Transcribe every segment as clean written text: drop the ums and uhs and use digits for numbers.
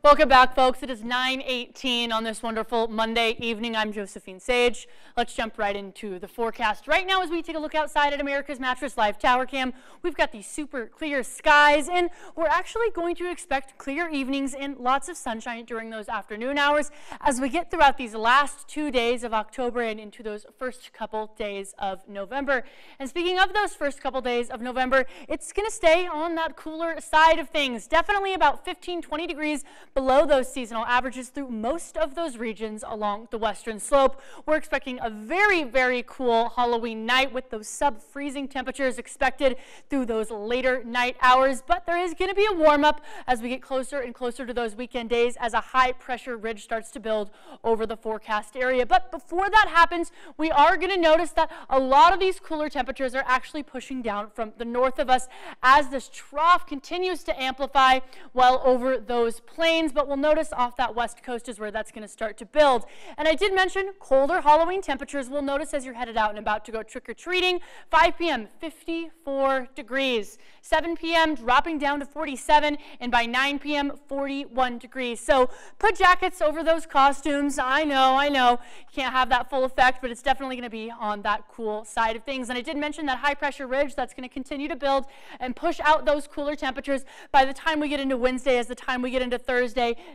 Welcome back, folks. It is 9:18 on this wonderful Monday evening. I'm Josephine Sage. Let's jump right into the forecast. Right now, as we take a look outside at America's Mattress Live Tower Cam, we've got these super clear skies, and we're actually going to expect clear evenings and lots of sunshine during those afternoon hours as we get throughout these last 2 days of October and into those first couple days of November. And speaking of those first couple days of November, it's going to stay on that cooler side of things. Definitely about 15-20 degrees below those seasonal averages through most of those regions along the western slope. We're expecting a very, very cool Halloween night with those sub-freezing temperatures expected through those later night hours, but there is going to be a warm-up as we get closer and closer to those weekend days as a high-pressure ridge starts to build over the forecast area. But before that happens, we are going to notice that a lot of these cooler temperatures are actually pushing down from the north of us as this trough continues to amplify well over those plains. But we'll notice off that west coast is where that's going to start to build. And I did mention colder Halloween temperatures. We'll notice as you're headed out and about to go trick-or-treating. 5 p.m., 54 degrees. 7 p.m., dropping down to 47. And by 9 p.m., 41 degrees. So put jackets over those costumes. I know. You can't have that full effect, but it's definitely going to be on that cool side of things. And I did mention that high-pressure ridge that's going to continue to build and push out those cooler temperatures by the time we get into Wednesday, as the time we get into Thursday.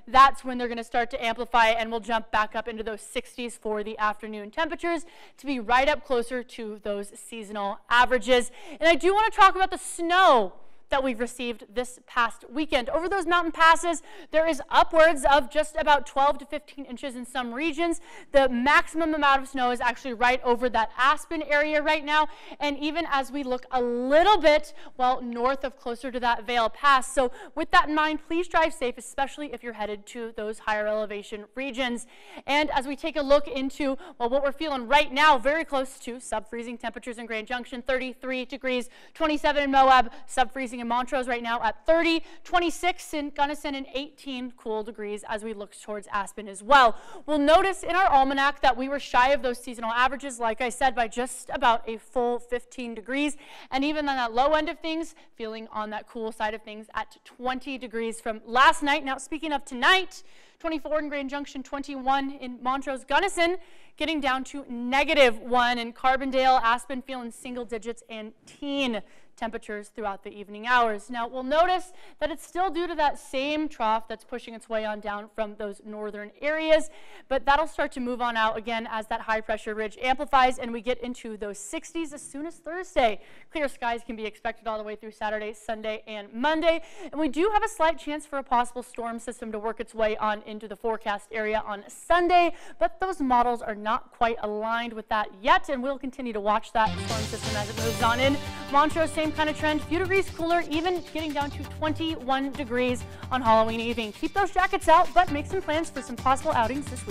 That's when they're going to start to amplify, and we'll jump back up into those 60s for the afternoon temperatures to be right up closer to those seasonal averages. And I do want to talk about the snow that we've received this past weekend. Over those mountain passes, there is upwards of just about 12 to 15 inches in some regions. The maximum amount of snow is actually right over that Aspen area right now, and even as we look a little bit, well, north of closer to that Vail Pass. So with that in mind, please drive safe, especially if you're headed to those higher elevation regions. And as we take a look into, well, what we're feeling right now, very close to sub-freezing temperatures in Grand Junction, 33 degrees, 27 in Moab, sub-freezing in Montrose right now at 30, 26 in Gunnison, and 18 cool degrees as we look towards Aspen as well. We'll notice in our almanac that we were shy of those seasonal averages, like I said, by just about a full 15 degrees. And even on that low end of things, feeling on that cool side of things at 20 degrees from last night. Now, speaking of tonight, 24 in Grand Junction, 21 in Montrose, Gunnison, getting down to -1 in Carbondale, Aspen feeling single digits and teen temperatures throughout the evening hours. Now, we'll notice that it's still due to that same trough that's pushing its way on down from those northern areas, but that'll start to move on out again as that high pressure ridge amplifies and we get into those 60s as soon as Thursday. Clear skies can be expected all the way through Saturday, Sunday, and Monday, and we do have a slight chance for a possible storm system to work its way on into the forecast area on Sunday, but those models are not quite aligned with that yet, and we'll continue to watch that storm system as it moves on in. Montrose, same kind of trend, a few degrees cooler, even getting down to 21 degrees on Halloween evening. Keep those jackets out, but make some plans for some possible outings this week.